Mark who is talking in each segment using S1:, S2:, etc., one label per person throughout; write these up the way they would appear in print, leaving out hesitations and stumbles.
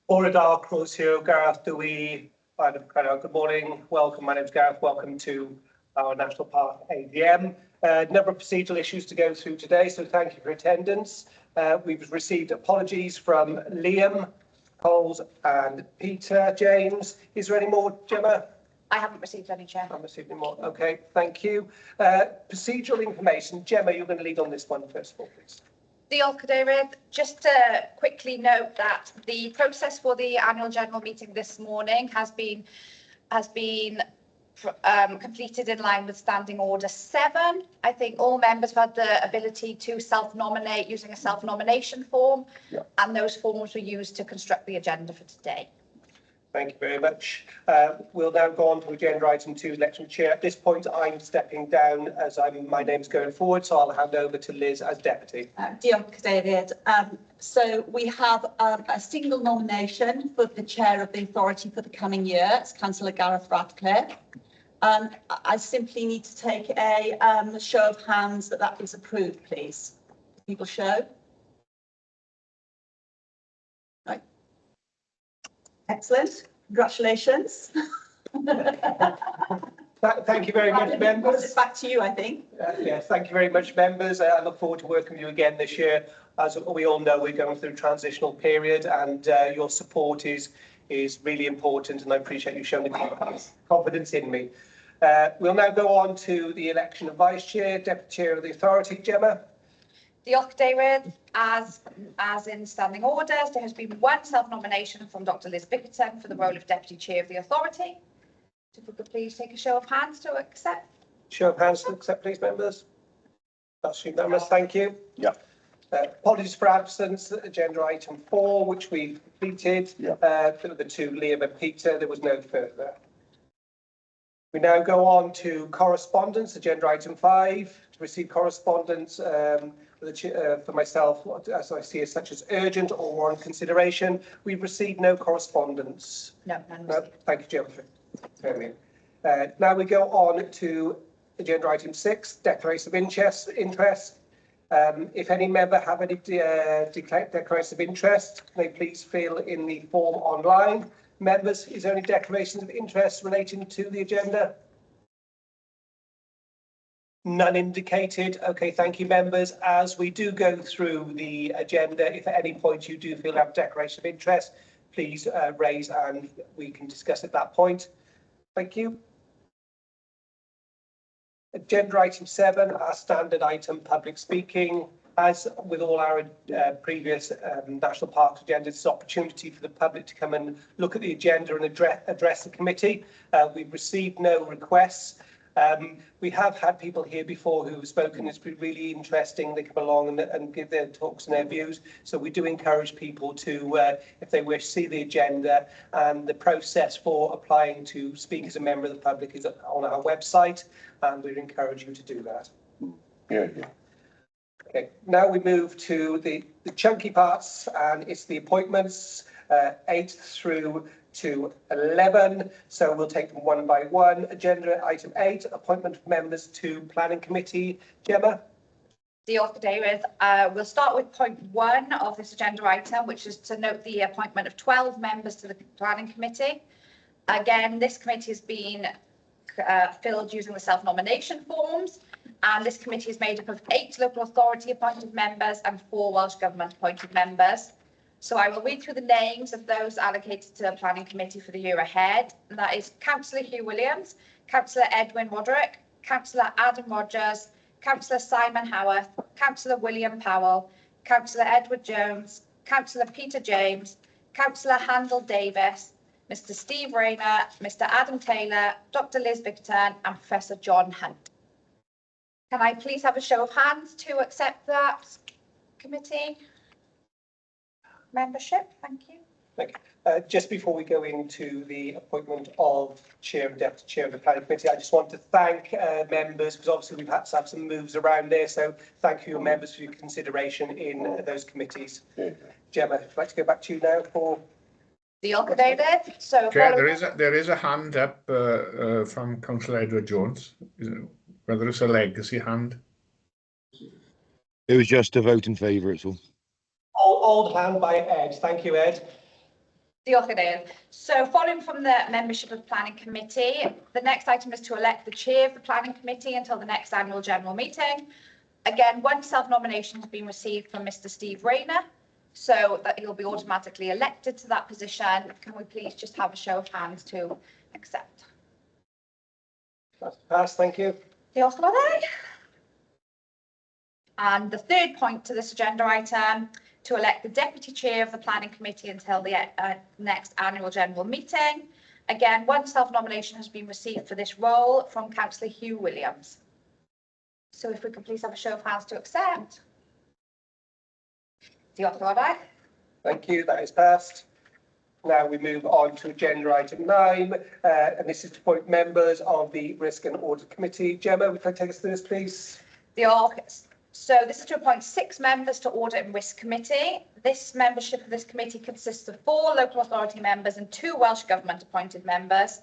S1: Awdurdod, Croesio, Gareth, Dewey, good morning, welcome, my name is Gareth, welcome to our National Park AGM. Number of procedural issues to go through today, so thank you for attendance. We've received apologies from Liam, Coles and Peter James. Is there any more, Gemma?
S2: I haven't received any, Chair.
S1: I haven't received any more. Okay, thank you. Procedural information. Gemma, you're going to lead on this one first of all, please.
S2: The Awdurdod, just to quickly note that the process for the annual general meeting this morning has been completed in line with Standing Order 7. I think all members have had the ability to self-nominate using a self-nomination form, and those forms were used to construct the agenda for today.
S1: Thank you very much. We'll now go on to agenda item 2, election of chair. At this point, I'm stepping down as my name's going forward, so I'll hand over to Liz as deputy.
S3: Diolch, David. So we have a single nomination for the chair of the authority for the coming year. It's Councillor Gareth Ratcliffe. I simply need to take a show of hands that is approved, please. People show. Right. Excellent. Congratulations.
S1: Thank you very much, members.
S3: It's back to you, I think.
S1: Yes, thank you very much, members. I look forward to working with you again this year. As we all know, we're going through a transitional period, and your support is really important, and I appreciate you showing the confidence in me. We'll now go on to the election of vice chair, deputy chair of the authority. Gemma?
S2: The Awdurdod, as in standing orders, there has been one self-nomination from Dr. Liz Bickerton for the role of deputy chair of the authority. If we could please take a show of hands to accept.
S1: Show of hands to accept, please, members. That's unanimous. Thank you.
S4: Yeah.
S1: Apologies for absence. Agenda item 4, which we've completed. For the two, Liam and Peter, there was no further. We now go on to correspondence. Agenda item 5, to receive correspondence for myself, as I see it, such as urgent or warrant consideration. We've received no correspondence.
S2: No, none.
S1: Thank you, Gemma, for turning in. Now we go on to agenda item 6, declaration of interest. If any member have any declaration of interest, may please fill in the form online. Members, is there any declarations of interest relating to the agenda? None indicated. Okay, thank you, members. As we do go through the agenda, if at any point you do feel you have a declaration of interest, please raise and we can discuss at that point. Thank you. Agenda item 7, our standard item, public speaking. As with all our previous National Parks agendas, it's an opportunity for the public to come and look at the agenda and address the committee. We've received no requests. We have had people here before who have spoken. It's been really interesting. They come along and give their talks and their views. So we do encourage people to, if they wish, see the agenda, and the process for applying to speak as a member of the public is on our website, and we'd encourage you to do that.
S4: Yeah.
S1: Okay, now we move to the chunky parts, and it's the appointments, 8 through to 11. So we'll take them one by one. Agenda item 8, appointment of members to planning committee. Gemma?
S2: The Awdurdod, we'll start with point 1 of this agenda item, which is to note the appointment of 12 members to the planning committee. Again, this committee has been filled using the self-nomination forms, and this committee is made up of 8 local authority appointed members and 4 Welsh Government appointed members. So I will read through the names of those allocated to the planning committee for the year ahead, and that is Councillor Hugh Williams, Councillor Edwin Roderick, Councillor Adam Rogers, Councillor Simon Howarth, Councillor William Powell, Councillor Edward Jones, Councillor Peter James, Councillor Handel Davis, Mr Steve Rayner, Mr Adam Taylor, Dr Liz Bickerton and Professor John Hunt. Can I please have a show of hands to accept that committee membership? Thank you.
S1: Thank you. Just before we go into the appointment of chair and deputy chair of the planning committee, I just want to thank members, because obviously we've had to have some moves around there. So thank you, members, for your consideration in those committees. Gemma, if you'd like to go back to you now for
S2: the Awdurdod. So
S5: Chair, there is a hand up from Councillor Edward Jones. Whether it's a legacy hand.
S4: It was just a vote in favour, it's all.
S1: Old hand by Ed. Thank you, Ed.
S2: Diolch Cadeirydd. So following from the membership of the Planning Committee, the next item is to elect the chair of the Planning Committee until the next annual general meeting. Again, one self-nomination has been received from Mr. Steve Rayner, so that he'll be automatically elected to that position. Can we please just have a show of hands to accept?
S1: That's passed, thank you.
S2: Diolch yn fawr. And the third point to this agenda item, to elect the Deputy Chair of the Planning Committee until the next annual general meeting. Again, one self-nomination has been received for this role from Councillor Hugh Williams. So if we can please have a show of hands to accept. Diolch yn fawr.
S1: Thank you, that is passed. Now we move on to agenda item 9, and this is to appoint members of the Risk and Audit Committee. Gemma, would you like to take us through this, please?
S2: Diolch. So this is to appoint 6 members to Audit and Risk Committee. This membership of this committee consists of 4 local authority members and 2 Welsh Government appointed members.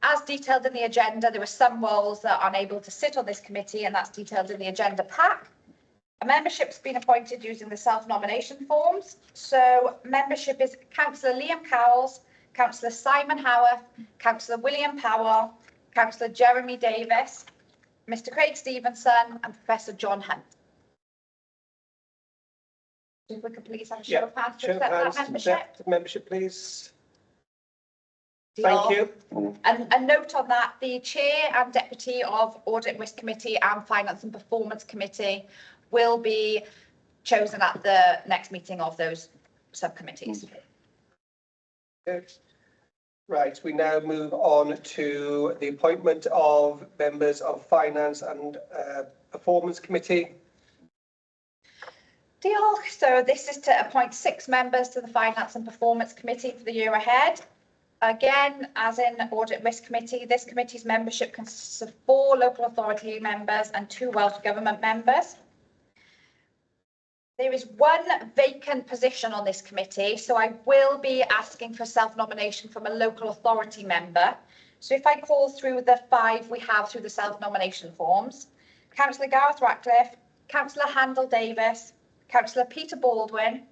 S2: As detailed in the agenda, there are some roles that are unable to sit on this committee, and that's detailed in the agenda pack. A membership's been appointed using the self-nomination forms. So membership is Councillor Liam Cowles, Councillor Simon Howarth, Councillor William Powell, Councillor Jeremy Davis, Mr. Craig Stevenson and Professor John Hunt. If we could please have a show of hands to accept that membership.
S1: Membership, please. Thank you.
S2: And a note on that, the Chair and Deputy of Audit and Risk Committee and Finance and Performance Committee will be chosen at the next meeting of those subcommittees.
S1: Good. Right, we now move on to the appointment of members of Finance and Performance Committee.
S2: Diolch. So this is to appoint 6 members to the Finance and Performance Committee for the year ahead. Again, as in Audit and Risk Committee, this committee's membership consists of 4 local authority members and 2 Welsh Government members. There is 1 vacant position on this committee, so I will be asking for self-nomination from a local authority member. So if I call through the 5 we have through the self-nomination forms, Councillor Gareth Ratcliffe, Councillor Handel Davis, Councillor Peter Baldwin,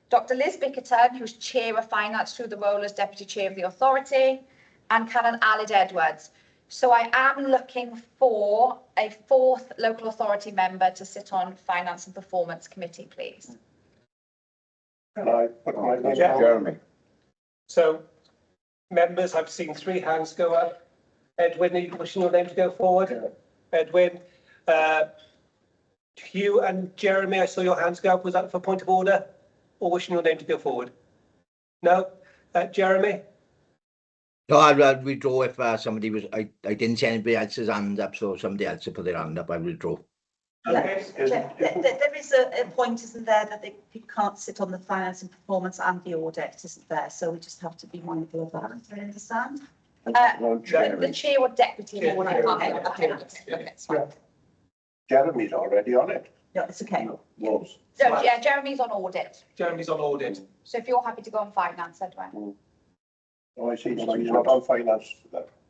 S2: Dr Liz Bickerton, who's Chair of Finance through the role as Deputy Chair of the Authority, and Canon Aled Edwards. So I am looking for a 4th local authority member to sit on Finance and Performance Committee, please.
S4: Can I put my name
S1: Yeah.
S4: down? Jeremy.
S1: So, members, I've seen 3 hands go up. Edwin, are you wishing your name to go forward?
S4: Yeah.
S1: Edwin. Hugh and Jeremy, I saw your hands go up. Was that for point of order or wishing your name to go forward? No? Jeremy?
S6: No, I'd withdraw if somebody was, I didn't see anybody else's hand up, so somebody else to put their hand up, I withdraw.
S1: Okay.
S3: There is a point, isn't there, that you can't sit on the finance and performance and the audit, isn't there? So we just have to be mindful of that. Do you understand?
S4: No,
S2: The
S4: Jeremy.
S2: Chair or Deputy of Audit.
S1: Yeah.
S2: Okay, that's fine.
S4: Jeremy's already on it.
S3: No, it's okay.
S4: Was.
S2: So yeah, Jeremy's on audit.
S1: Jeremy's on audit.
S2: So if you're happy to go on finance, Edwin.
S4: Oh, I see. So he's not on finance.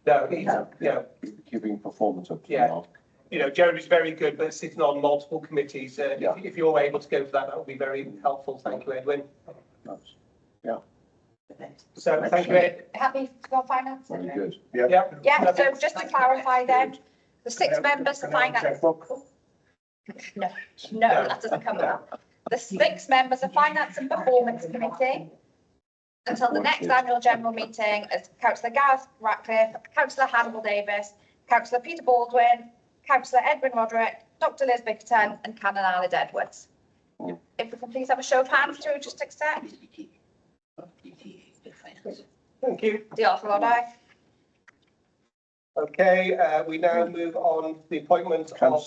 S1: No, he's, yeah.
S4: Keeping performance up to
S1: Yeah.
S4: now.
S1: You know, Jeremy's very good, but sitting on multiple committees.
S4: Yeah.
S1: If you're able to go for that, that would be very helpful. Thank you, Edwin.
S4: That's
S1: So, thank you, Ed.
S2: Happy to go on finance?
S4: very good. Yeah.
S1: Yeah.
S2: Yeah, so just to clarify then, the 6 members of finance.
S4: Checkbook?
S2: No, that doesn't come up. The 6 members of Finance and Performance Committee until the next annual general meeting is Councillor Gareth Ratcliffe, Councillor Hannibal Davis, Councillor Peter Baldwin, Councillor Edwin Roderick, Dr Liz Bickerton and Canon Aled Edwards. If we can please have a show of hands to just accept.
S1: Thank you.
S2: Diolch yn fawr.
S1: Okay, we now move on to the appointment of...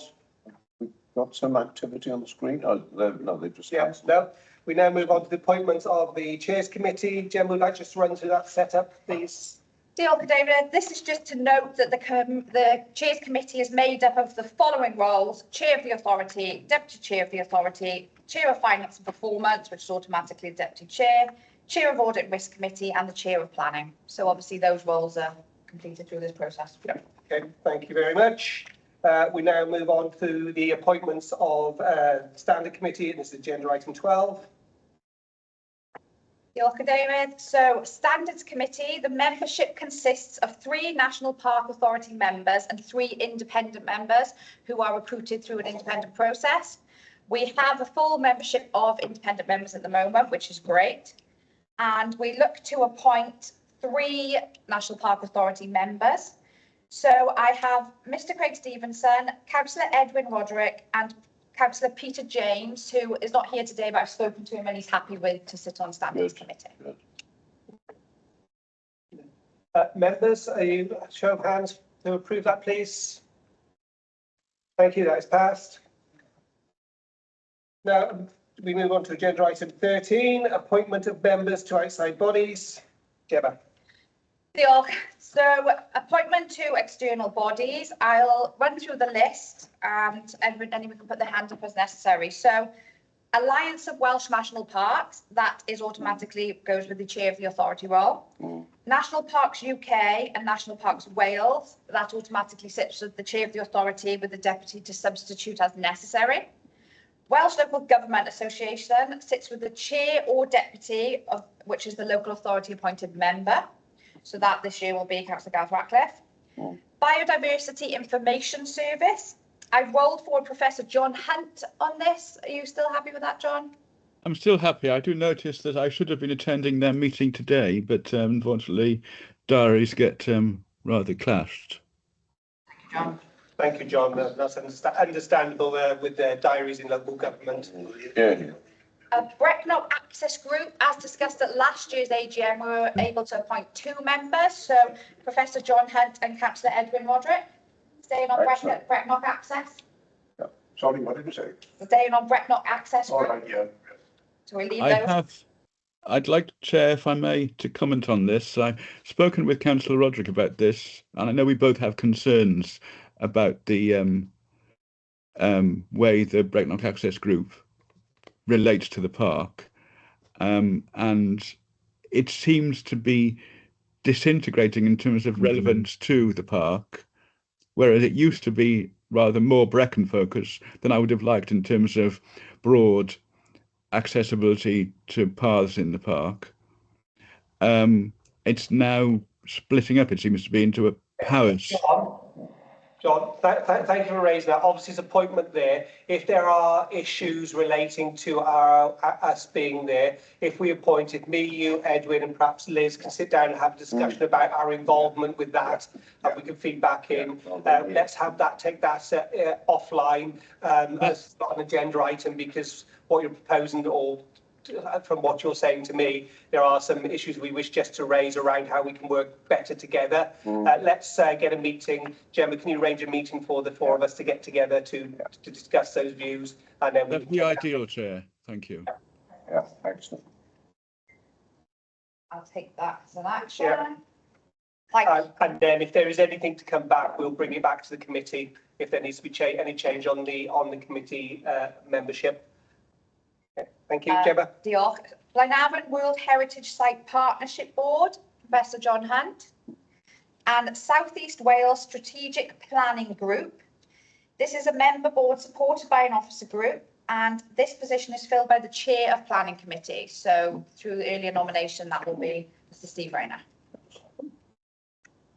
S4: We've got some activity on the screen. Oh, no, they've just.
S1: Yeah, no. We now move on to the appointment of the Chairs Committee. Jem, would like just to run through that setup, please?
S2: Diolch, David. This is just to note that the Chairs Committee is made up of the following roles: Chair of the Authority, Deputy Chair of the Authority, Chair of Finance and Performance, which is automatically the Deputy Chair, Chair of Audit and Risk Committee and the Chair of Planning. So obviously those roles are completed through this process.
S1: Yeah. Okay, thank you very much. We now move on to the appointments of Standard Committee, and this is agenda item 12.
S2: Diolch Cadeirydd. So Standards Committee, the membership consists of 3 National Park Authority members and 3 independent members who are recruited through an independent process. We have a full membership of independent members at the moment, which is great. And we look to appoint 3 National Park Authority members. So I have Mr. Craig Stevenson, Councillor Edwin Roderick and Councillor Peter James, who is not here today, but I've spoken to him and he's happy to sit on Standards Committee.
S1: Members, are you, show of hands to approve that, please? Thank you, that is passed. Now, we move on to agenda item 13, appointment of members to outside bodies. Gemma.
S2: Diolch. So appointment to external bodies, I'll run through the list and anyone can put their hand up as necessary. So Alliance of Welsh National Parks, that is automatically goes with the chair of the authority role. National Parks UK and National Parks Wales, that automatically sits with the chair of the authority with the deputy to substitute as necessary. Welsh Local Government Association sits with the chair or deputy of which is the local authority appointed member. So that this year will be Councillor Gareth Ratcliffe. Biodiversity Information Service. I've rolled forward Professor John Hunt on this. Are you still happy with that, John?
S7: I'm still happy. I do notice that I should have been attending their meeting today, but unfortunately, diaries get rather clashed.
S2: Thank you, John.
S1: Thank you, John. That's understandable with the diaries in local government.
S4: Yeah.
S2: Brecknock Access Group, as discussed at last year's AGM, we were able to appoint 2 members. So Professor John Hunt and Councillor Edwin Roderick. Staying on Brecknock Access.
S4: Yeah. Sorry, what did you say?
S2: Staying on Brecknock Access Group.
S4: All right, yeah.
S2: So we leave those.
S7: I'd like, Chair, if I may, to comment on this. I've spoken with Councillor Roderick about this, and I know we both have concerns about the way the Brecknock Access Group relates to the park, and it seems to be disintegrating in terms of relevance to the park, whereas it used to be rather more Brecon focus than I would have liked in terms of broad accessibility to paths in the park. It's now splitting up, it seems to be, into a powers.
S1: John, thank you for raising that. Obviously, it's appointment there. If there are issues relating to us being there, if we appointed me, you, Edwin, and perhaps Liz can sit down and have a discussion about our involvement with that, and we can feed back in. Let's have that, take that offline as not an agenda item, because what you're proposing, or from what you're saying to me, there are some issues we wish just to raise around how we can work better together. Let's get a meeting. Gemma, can you arrange a meeting for the 4 of us to get together to discuss those views? And then
S7: That'd be ideal, Chair. Thank you.
S4: Yeah, excellent.
S2: I'll take that as an action.
S1: Yeah. And then if there is anything to come back, we'll bring it back to the committee if there needs to be any change on the committee membership. Okay. Thank you, Gemma.
S2: Diolch. Blaenavon World Heritage Site Partnership Board, Professor John Hunt. And South East Wales Strategic Planning Group. This is a member board supported by an officer group, and this position is filled by the chair of planning committee. So through the earlier nomination, that will be Mr. Steve Rayner. Can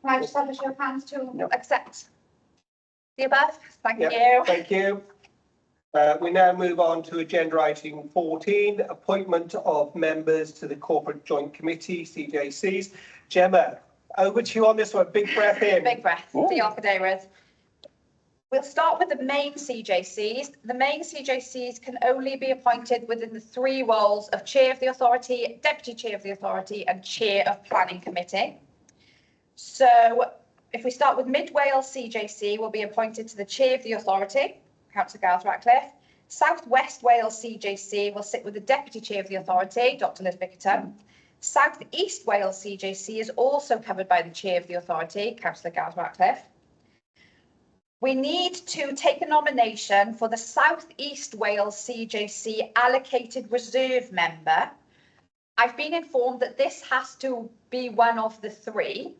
S2: I just have a show of hands to accept the above? Thank you.
S1: Thank you. We now move on to agenda item 14, appointment of members to the Corporate Joint Committee, CJCs. Gemma, over to you on this one. Big breath in.
S2: Big breath. Diolch Cadeirydd. We'll start with the main CJCs. The main CJCs can only be appointed within the 3 roles of Chair of the Authority, Deputy Chair of the Authority and Chair of Planning Committee. So if we start with Mid Wales CJC, will be appointed to the Chair of the Authority, Councillor Gareth Ratcliffe. South West Wales CJC will sit with the Deputy Chair of the Authority, Dr Liz Bickerton. South East Wales CJC is also covered by the Chair of the Authority, Councillor Gareth Ratcliffe. We need to take a nomination for the South East Wales CJC allocated reserve member. I've been informed that this has to be one of the 3.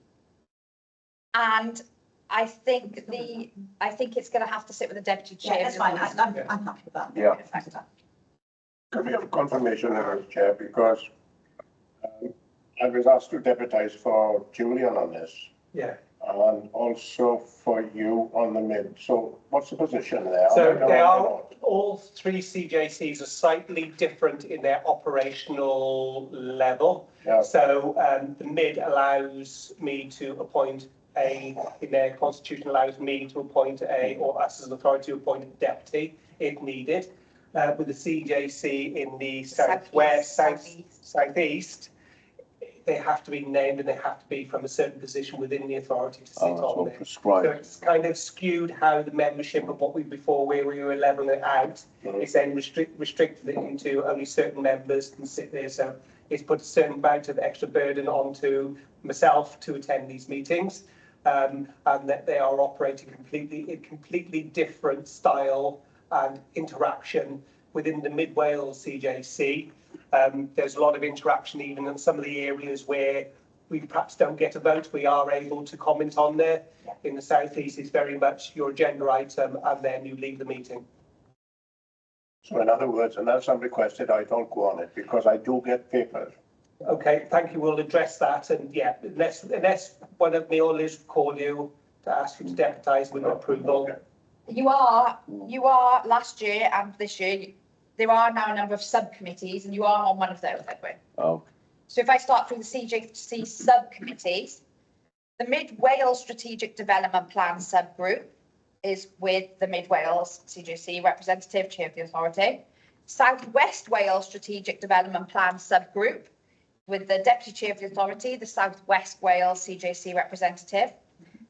S2: And I think it's going to have to sit with the deputy chair.
S3: Yeah, that's fine. I'm happy with that.
S4: Yeah. Can we have confirmation, Chair, because I was asked to deputise for Julian on this
S1: Yeah.
S4: and also for you on the mid. So what's the position there?
S1: So they are, all three CJCs are slightly different in their operational level.
S4: Yeah.
S1: So the mid allows me to appoint in their constitution allows me to appoint or us as an authority to appoint a deputy if needed. With the CJC in the southeast, they have to be named and they have to be from a certain position within the authority to sit on there.
S4: Prescribed.
S1: So it's kind of skewed how the membership of what we before, where we were levelling it out, it's then restricted it into only certain members can sit there. So it's put a certain amount of extra burden onto myself to attend these meetings, and that they are operating completely different style and interaction within the Mid Wales CJC. There's a lot of interaction even in some of the areas where we perhaps don't get a vote, we are able to comment on there. In the southeast, it's very much your agenda item and then you leave the meeting.
S4: So in other words, unless I'm requested, I don't go on it because I do get papers.
S1: Okay, thank you. We'll address that. And yeah, unless one of me or Liz call you to ask you to deputise with approval.
S2: You are last year and this year, there are now a number of subcommittees and you are on one of those, Edwin.
S4: Oh.
S2: So if I start through the CJC subcommittees, the Mid Wales Strategic Development Plan subgroup is with the Mid Wales CJC representative, chair of the authority. South West Wales Strategic Development Plan subgroup with the deputy chair of the authority, the South West Wales CJC representative.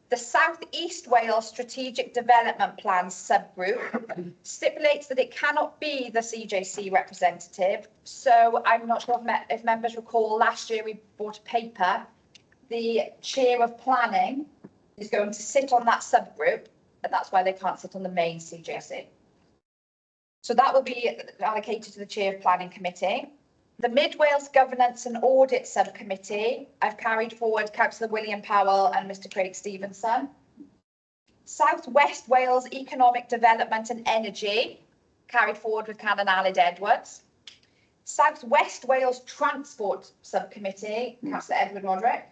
S2: The South East Wales Strategic Development Plan subgroup stipulates that it cannot be the CJC representative. So I'm not sure if members recall last year we bought a paper. The chair of planning is going to sit on that subgroup, and that's why they can't sit on the main CJC. So that will be allocated to the chair of planning committee. The Mid Wales Governance and Audit Subcommittee, I've carried forward Councillor William Powell and Mr Craig Stevenson. South West Wales Economic Development and Energy, carried forward with Canon Aled Edwards. South West Wales Transport Subcommittee, Councillor Edward Roderick.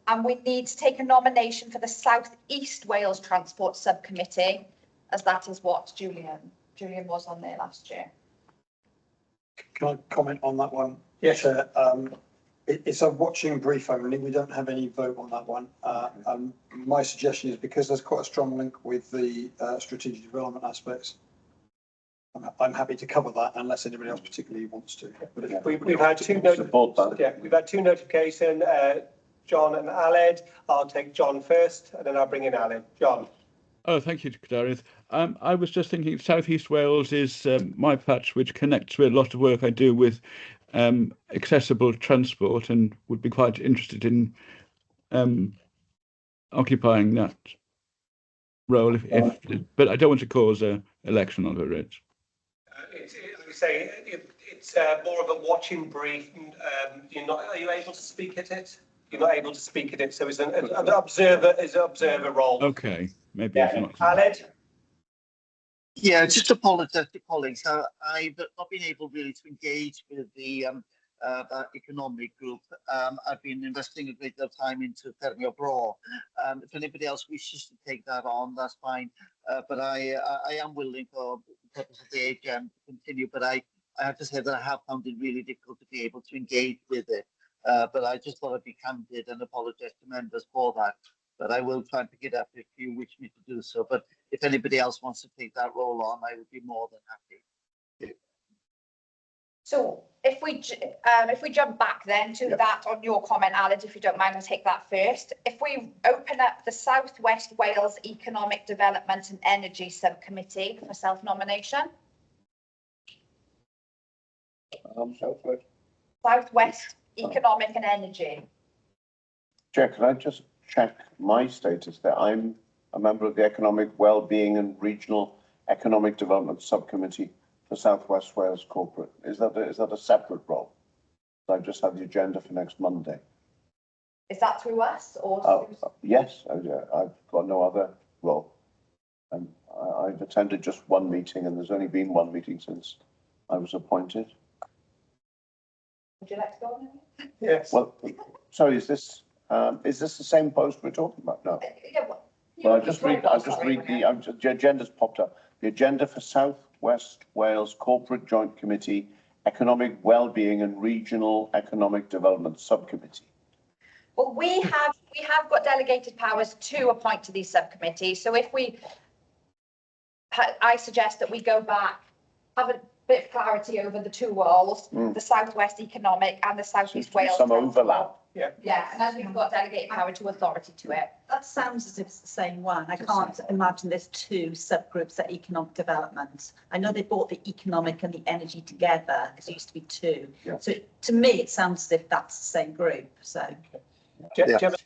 S2: And we need to take a nomination for the South East Wales Transport Subcommittee, as that is what Julian was on there last year.
S8: Can I comment on that one?
S1: Yes.
S8: Chair? It's a watching brief only. We don't have any vote on that one. My suggestion is because there's quite a strong link with the strategic development aspects. I'm happy to cover that unless anybody else particularly wants to.
S1: We've had two notifications. John and Aled. I'll take John first, and then I'll bring in Aled. John.
S7: Oh, thank you, Gareth. I was just thinking South East Wales is my patch, which connects with a lot of work I do with accessible transport, and would be quite interested in occupying that role. But I don't want to cause an election over it.
S1: It's more of a watching brief. Are you able to speak at it? You're not able to speak at it, so it's an observer role.
S7: Okay, maybe it's not.
S1: Aled?
S9: Yeah, just apologise to colleagues. I've not been able really to engage with the economic group. I've been investing a great deal of time into Parc abroad. If anybody else wishes to take that on, that's fine. But I am willing for the purpose of the AGM to continue. But I have to say that I have found it really difficult to be able to engage with it. But I just thought I'd be candid and apologise to members for that. But I will try and pick it up if you wish me to do so. But if anybody else wants to take that role on, I would be more than happy.
S2: So if we jump back then to that on your comment, Aled, if you don't mind, I'll take that first. If we open up the South West Wales Economic Development and Energy Subcommittee for self-nomination. South West Economic and Energy.
S4: Chair, can I just check my status there? I'm a member of the Economic Wellbeing and Regional Economic Development Subcommittee for South West Wales Corporate. Is that a separate role? I've just had the agenda for next Monday.
S2: Is that through us or?
S4: Yes, I've got no other role. And I've attended just one meeting, and there's only been one meeting since I was appointed.
S2: Would you like to go on?
S1: Yes.
S4: Well, sorry, is this the same post we're talking about? No.
S2: Yeah,
S4: Well, I'll just read the agenda's popped up. The agenda for South West Wales Corporate Joint Committee, Economic Wellbeing and Regional Economic Development Subcommittee.
S2: Well, we have got delegated powers to appoint to these subcommittees. So if I suggest that we go back, have a bit of clarity over the two roles, the South West Economic and the South East Wales.
S4: Some overlap.
S2: Yeah, and as we've got delegated power to authority to it.
S3: That sounds as if it's the same one. I can't imagine there's two subgroups at economic development. I know they brought the economic and the energy together because it used to be two.
S4: Yeah.
S3: So to me, it sounds as if that's the same group. So.
S1: Gemma's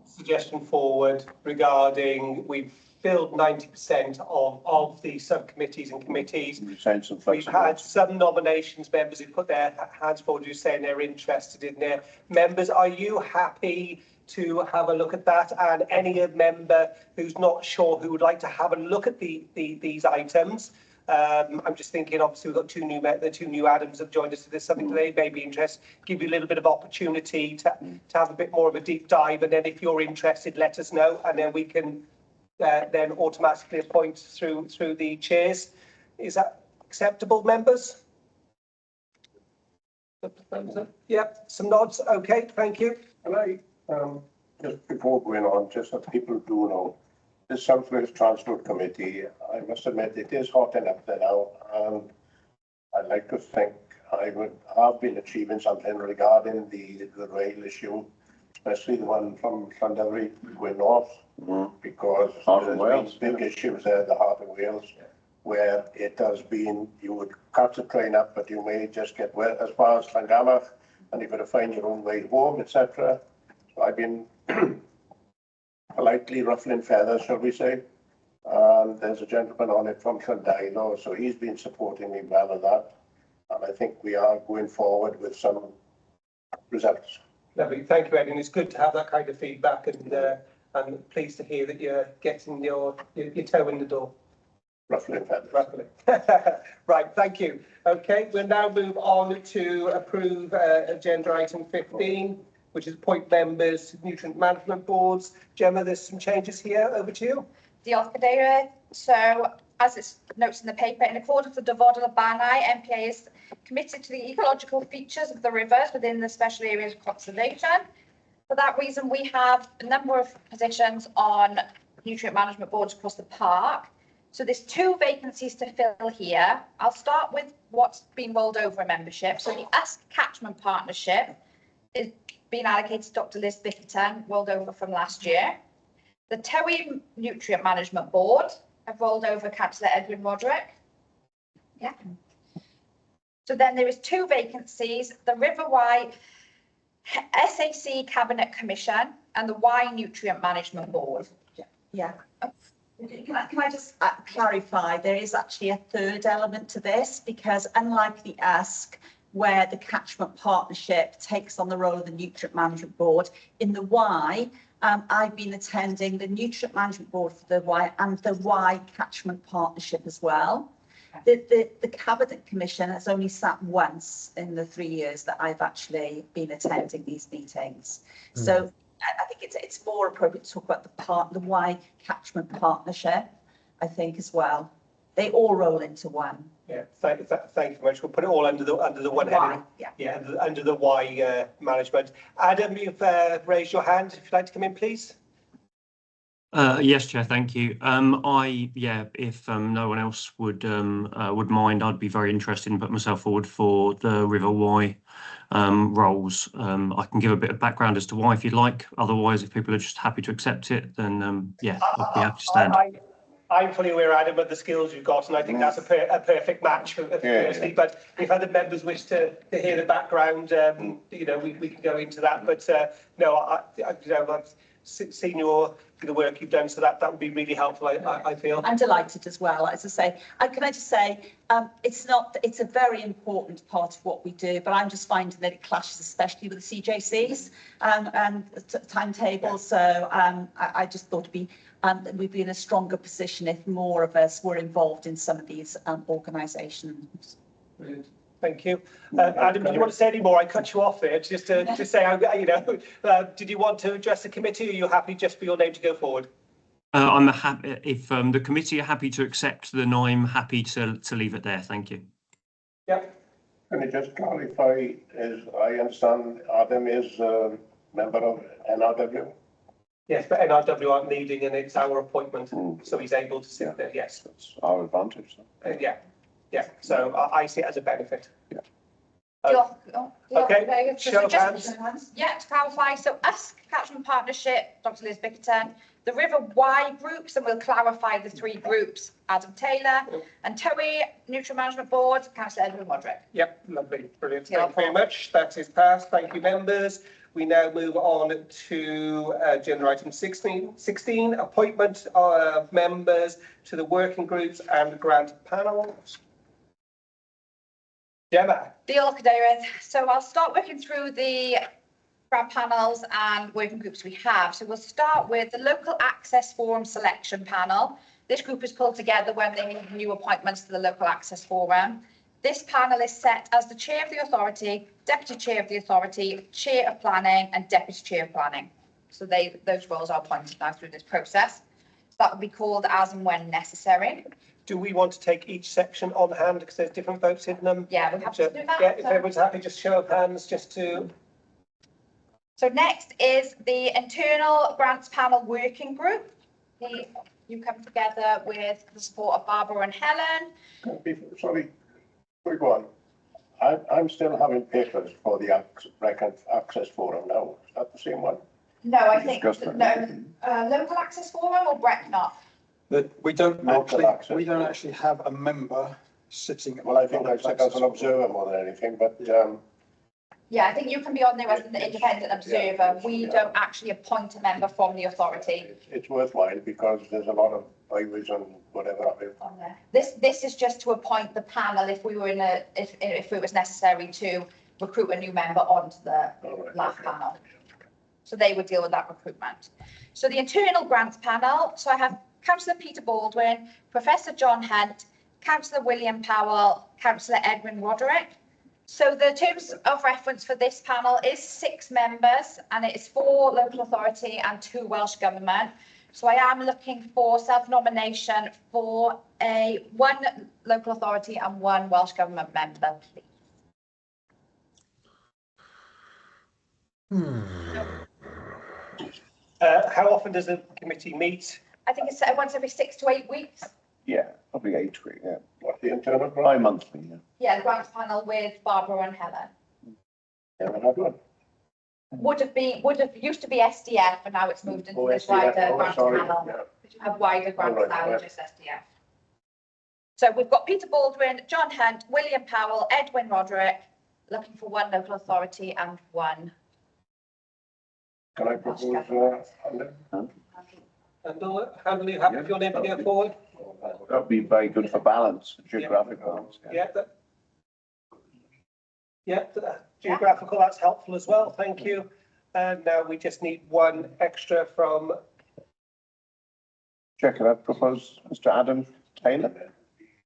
S1: suggestion forward regarding we've filled 90% of the subcommittees and committees. We've had some nominations, members who put their hands forward who saying they're interested in there. Members, are you happy to have a look at that? And any member who's not sure who would like to have a look at these items? I'm just thinking, obviously, we've got the two new Adams have joined us to this something today, may be interested, give you a little bit of opportunity to have a bit more of a deep dive. And then if you're interested, let us know, and then we can then automatically appoint through the chairs. Is that acceptable, members? Yep, some nods. Okay, thank you.
S10: And I, just before going on, just so people do know, the South Wales Transport Committee, I must admit, it is hotting up there now, and I'd like to think I've been achieving something regarding the rail issue, especially the one from Llandovery going north, because there's been big issues there at the heart of Wales, where it has been, you would catch a train up, but you may just get as far as Llangamach, and you've got to find your own way home, etc. So I've been politely ruffling feathers, shall we say. And there's a gentleman on it from Cenedlaethol, so he's been supporting me well with that. And I think we are going forward with some results.
S1: Lovely, thank you, Ed, and it's good to have that kind of feedback, and I'm pleased to hear that you're getting your toe in the door.
S10: Ruffling feathers.
S1: Ruffling. Right, thank you. Okay, we'll now move on to approve agenda item 15, which is appoint members to nutrient management boards. Gemma, there's some changes here. Over to you.
S2: Diolch, Cadeirydd. So, as it notes in the paper, in accordance with Dyfodol y Banau, MPA is committed to the ecological features of the rivers within the special areas of conservation. For that reason, we have a number of positions on nutrient management boards across the park. So there's two vacancies to fill here. I'll start with what's been rolled over in membership. So the Usk Catchment Partnership is being allocated to Dr. Liz Bickerton, rolled over from last year. The Tywi Nutrient Management Board have rolled over Councillor Edwin Roderick. Yeah. So then there is two vacancies, the River Wye SAC Cabinet Commission and the Wye Nutrient Management Board.
S3: Yeah. Can I just clarify, there is actually a third element to this, because unlike the Usk, where the catchment partnership takes on the role of the nutrient management board, in the Wye, I've been attending the nutrient management board for the Wye and the Wye catchment partnership as well. The Cabinet Commission has only sat once in the 3 years that I've actually been attending these meetings. So I think it's more appropriate to talk about the Wye catchment partnership, I think, as well. They all roll into one.
S1: Yeah, thank you very much. We'll put it all under the one heading. Yeah, under the Wye management. Adam, you've raised your hand. If you'd like to come in, please.
S11: Yes, Chair, thank you. If no one else would mind, I'd be very interested in putting myself forward for the River Wye roles. I can give a bit of background as to why if you'd like. Otherwise, if people are just happy to accept it, then I'd be happy to stand.
S1: I'm fully aware, Adam, of the skills you've got, and I think that's a perfect match, firstly. But if other members wish to hear the background, we can go into that. But I've seen the work you've done, so that would be really helpful, I feel.
S3: I'm delighted as well. As I say, can I just say, it's a very important part of what we do, but I'm just finding that it clashes, especially with the CJCs and timetables. So I just thought we'd be in a stronger position if more of us were involved in some of these organisations.
S1: Brilliant. Thank you. Adam, did you want to say any more? I cut you off there just to say, you know, did you want to address the committee, or are you happy just for your name to go forward?
S11: I'm happy if the committee are happy to accept, then I'm happy to leave it there. Thank you.
S1: Yeah.
S10: Can you just clarify, as I understand, Adam is a member of NRW?
S1: Yes, but NRW aren't needing, and it's our appointment, so he's able to sit there. Yes,
S4: That's our advantage.
S1: yeah, yeah. So I see it as a benefit.
S4: Yeah.
S1: Okay, show of hands.
S2: Yeah, to clarify, so us, Catchment Partnership, Dr. Liz Bickerton, the River Y groups, and we'll clarify the three groups, Adam Taylor, and TOE, Neutral Management Board, Councillor Edwin Roderick.
S1: Yep, lovely, brilliant. Thank you very much. That is passed. Thank you, members. We now move on to agenda item 16, appointment of members to the working groups and grant panels. Gemma.
S2: Diolch, Cadeirydd. So I'll start working through the grant panels and working groups we have. So we'll start with the Local Access Forum Selection Panel. This group is pulled together when they need new appointments to the Local Access Forum. This panel is set as the Chair of the Authority, Deputy Chair of the Authority, Chair of Planning and Deputy Chair of Planning. So those roles are appointed now through this process. That will be called as and when necessary.
S1: Do we want to take each section on hand because there's different votes in them?
S2: Yeah, we have to do that.
S1: Yeah, if everyone's happy, just show of hands just to...
S2: So next is the Internal Grants Panel Working Group. You come together with the support of Barbara and Helen.
S10: Sorry, quick one. I'm still having papers for the Access Forum now. Is that the same one?
S2: No, I think, no, Local Access Forum or Brecknott?
S8: That we don't
S10: Local access.
S8: actually have a member sitting.
S10: Well, I think I sit as an observer more than anything, but
S2: Yeah, I think you can be on there as an independent observer. We don't actually appoint a member from the authority.
S10: it's worthwhile because there's a lot of byways and whatever of it.
S2: On there. This is just to appoint the panel if we were if it was necessary to recruit a new member onto the last panel. So they would deal with that recruitment. So the Internal Grants Panel. So I have Councillor Peter Baldwin, Professor John Hunt, Councillor William Powell, Councillor Edwin Roderick. So the terms of reference for this panel is 6 members, and it is 4 local authority and 2 Welsh Government. So I am looking for self-nomination for 1 local authority and 1 Welsh Government member, please.
S1: How often does the committee meet?
S2: I think it's once every 6 to 8 weeks.
S4: Yeah, probably 8 weeks, yeah.
S10: What the internal grant?
S4: Bi-monthly, yeah.
S2: Yeah, the grants panel with Barbara and Helen.
S10: Never had one.
S2: Would have used to be SDF, and now it's moved into this wider grant panel.
S10: Yeah.
S2: Have wider grants
S10: All right,
S2: now,
S10: yeah.
S2: just SDF. So we've got Peter Baldwin, John Hunt, William Powell, Edwin Roderick, looking for 1 local authority and 1.
S10: Can I propose
S1: Handle, are you happy for your name to go forward?
S4: That would be very good for balance, geographic balance.
S1: Yeah. Geographical, that's helpful as well. Thank you. And now we just need 1 extra from...
S4: Chair, can I propose Mr. Adam Taylor?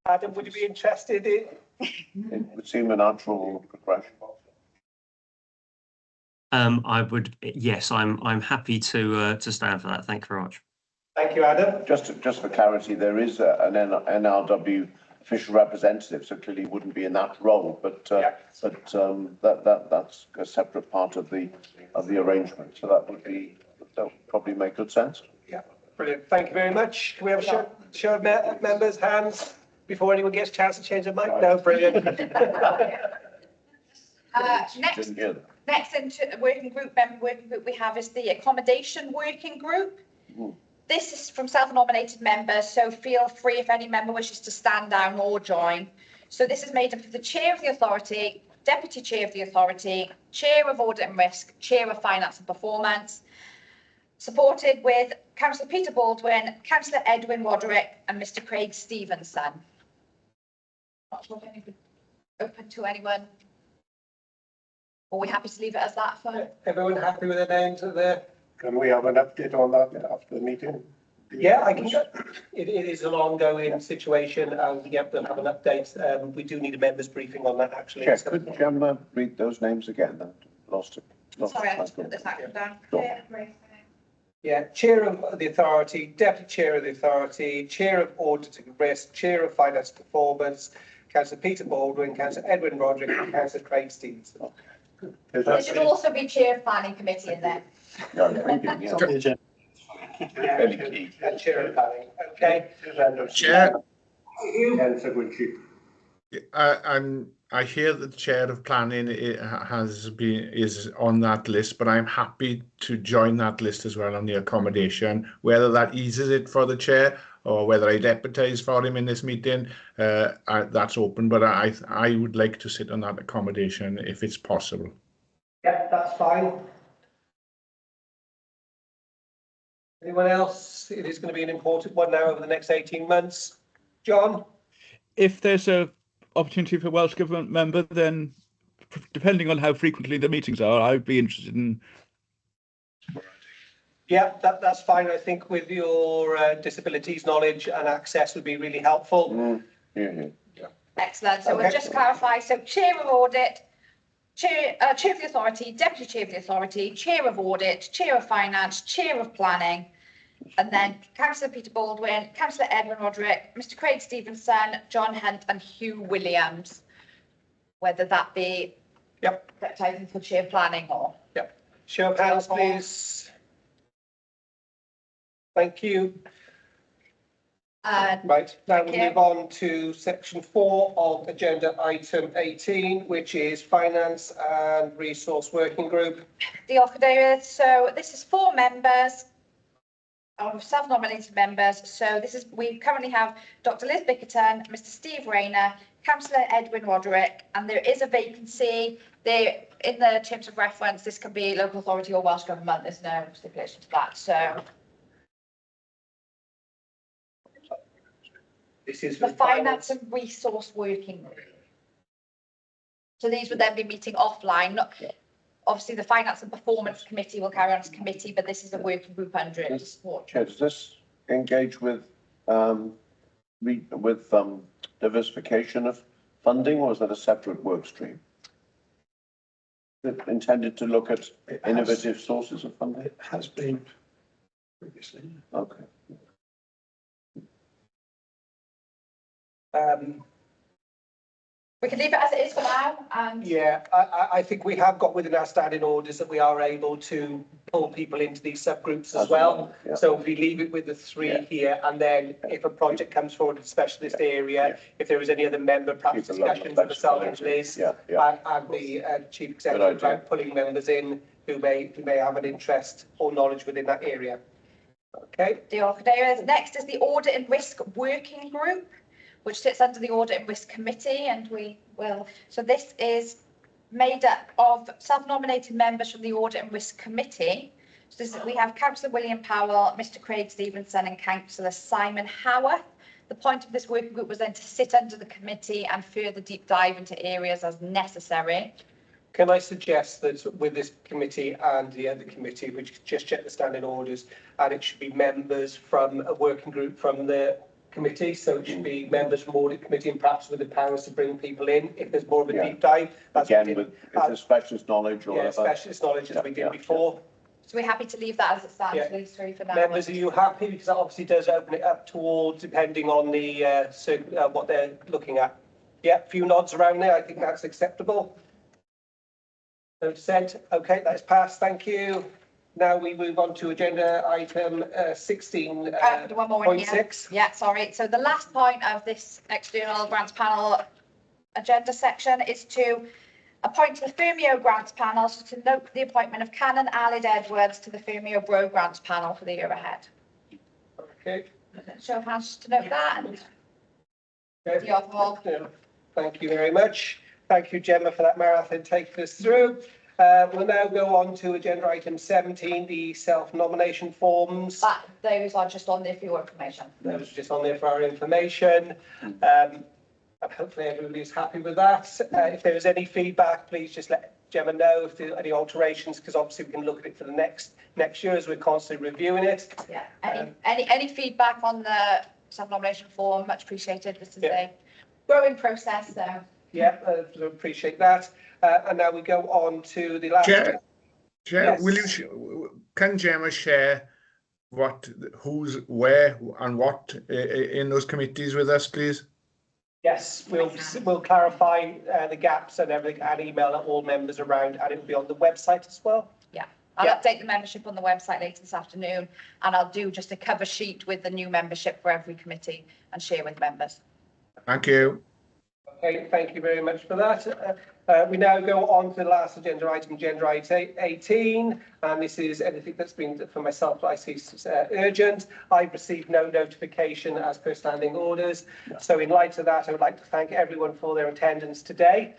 S1: Adam, would you be interested in?
S4: It would seem a natural progression.
S11: I would, yes, I'm happy to stand for that. Thank you very much.
S1: Thank you, Adam.
S4: Just for clarity, there is an NRW official representative, so clearly wouldn't be in that role, but that's a separate part of the arrangement. So that would probably make good sense.
S1: Yeah, brilliant. Thank you very much. Can we have a show of members' hands before anyone gets a chance to change their mind? No, brilliant.
S2: Next into working group we have is the accommodation working group. This is from self-nominated members, so feel free if any member wishes to stand down or join. So this is made up of the Chair of the Authority, Deputy Chair of the Authority, Chair of Audit and Risk, Chair of Finance and Performance, supported with Councillor Peter Baldwin, Councillor Edwin Roderick and Mr Craig Stevenson. Not sure if anyone open to anyone. Or are we happy to leave it as that for?
S1: Everyone happy with their names there?
S10: Can we have an update on that after the meeting?
S1: Yeah, I can. It is an ongoing situation, and yep, they'll have an update. We do need a members briefing on that actually.
S4: Chair,
S1: So-
S4: could Gemma read those names again? I lost it.
S2: Sorry, I just put this action down.
S4: Sure.
S1: Yeah, Chair of the Authority, Deputy Chair of the Authority, Chair of Auditing and Risk, Chair of Finance Performance, Councillor Peter Baldwin, Councillor Edwin Roderick, and Councillor Craig Stevenson.
S2: There should also be Chair of Planning Committee in there.
S4: No, thank you, yeah.
S8: It's on the agenda.
S4: Very key.
S1: And Chair of Planning, okay?
S5: Chair,
S10: Councillor Gwynchi.
S5: and I hear that the chair of planning is on that list, but I'm happy to join that list as well on the accommodation. Whether that eases it for the chair or whether I deputise for him in this meeting, that's open. But I would like to sit on that accommodation if it's possible.
S1: Yeah, that's fine. Anyone else? It is going to be an important one now over the next 18 months. John?
S7: If there's a opportunity for Welsh Government member, then depending on how frequently the meetings are, I'd be interested in.
S1: Yeah, that's fine. I think with your disabilities knowledge and access would be really helpful.
S4: Yeah.
S2: Excellent. So we'll just clarify. So Chair of Audit, Chair of the Authority, Deputy Chair of the Authority, Chair of Audit, Chair of Finance, Chair of Planning, and then Councillor Peter Baldwin, Councillor Edwin Roderick, Mr Craig Stevenson, John Hunt and Hugh Williams. Whether that be deputising for Chair of Planning or...
S1: Yep. Show of hands, please. Thank you. Right, now we'll move on to section 4 of agenda item 18, which is Finance and Resource Working Group.
S2: The Awdurdod. So this is 4 members. Self-nominated members. So this is, we currently have Dr Liz Bickerton, Mr Steve Rayner, Councillor Edwin Roderick, and there is a vacancy there in the terms of reference. This can be local authority or Welsh Government. There's no stipulation to that. So
S1: This is
S2: the Finance and Resource Working Group. So these would then be meeting offline. Obviously, the Finance and Performance Committee will carry on as committee, but this is a working group under it to support.
S4: Chair, does this engage with diversification of funding, or is that a separate work stream? Is it intended to look at innovative sources of funding?
S8: It has been previously.
S4: Okay.
S2: We can leave it as it is for now. And
S1: yeah, I think we have got within our standing orders that we are able to pull people into these subgroups as well.
S4: Yeah.
S1: So we leave it with the 3 here, and then if a project comes forward in a specialist area, if there is any other member, perhaps discussions with myself and Liz and the chief executive about pulling members in who may have an interest or knowledge within that area. Okay.
S2: the Awdurdod. Next is the Audit and Risk Working Group, which sits under the Audit and Risk Committee, and we will. So this is made up of self-nominated members from the Audit and Risk Committee. So we have Councillor William Powell, Mr Craig Stevenson and Councillor Simon Howarth. The point of this working group was then to sit under the committee and further deep dive into areas as necessary.
S1: Can I suggest that with this committee and the other committee, which just check the standing orders, and it should be members from a working group from the committee, so it should be members from audit committee and perhaps with the powers to bring people in if there's more of a deep dive. That's
S4: again with the specialist knowledge or
S1: specialist knowledge as we did before.
S2: So we're happy to leave that as it stands, these 3 for now.
S1: Members, are you happy? Because that obviously does open it up towards depending on the what they're looking at. Yeah, a few nods around there. I think that's acceptable. No dissent. Okay, that's passed. Thank you. Now we move on to agenda item 16.
S2: One more in here.
S1: 6.
S2: Yeah, sorry. So the last point of this external grants panel agenda section is to appoint to the Fermio grants panel, so to note the appointment of Canon Aled Edwards to the Fermio Bro grants panel for the year ahead.
S1: Okay.
S2: Show of hands to note that. And the overall.
S1: Thank you very much. Thank you, Gemma, for that marathon taking us through. We'll now go on to agenda item 17, the self-nomination forms.
S2: Those are just on there for your information.
S1: Those are just on there for our information. And hopefully everybody is happy with that. If there is any feedback, please just Gemma know if there are any alterations, because obviously we can look at it for the next year as we're constantly reviewing it.
S2: Yeah, any feedback on the self-nomination form, much appreciated. This is a growing process, so.
S1: Yeah, appreciate that. And now we go on to the last.
S5: Chair,
S1: Yes.
S5: will you, can Gemma share who's where and what in those committees with us, please?
S1: Yes, we'll clarify the gaps and everything and email all members around, and it will be on the website as well.
S2: Yeah, I'll update the membership on the website later this afternoon, and I'll do just a cover sheet with the new membership for every committee and share with members.
S5: Thank you.
S1: Okay, thank you very much for that. We now go on to the last agenda item, agenda item 18, and this is anything that's been, for myself, that I see urgent. I've received no notification as per standing orders. No. So in light of that, I would like to thank everyone for their attendance today.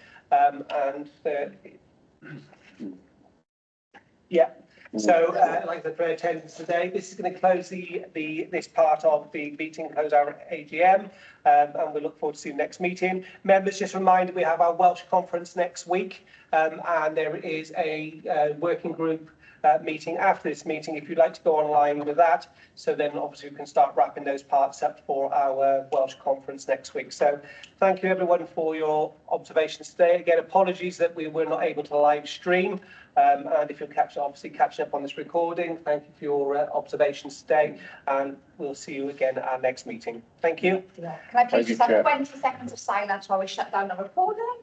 S1: So, like the prayer attendance today, this is going to close this part of the meeting, close our AGM, and we look forward to seeing you next meeting. Members, just a reminder, we have our Welsh conference next week, and there is a working group meeting after this meeting, if you'd like to go online with that. So then obviously we can start wrapping those parts up for our Welsh conference next week. So thank you everyone for your observations today. Again, apologies that we were not able to live stream. And if you're obviously catching up on this recording, thank you for your observations today, and we'll see you again at our next meeting. Thank you.
S2: Can I please just have 20 seconds of silence while we shut down the recording?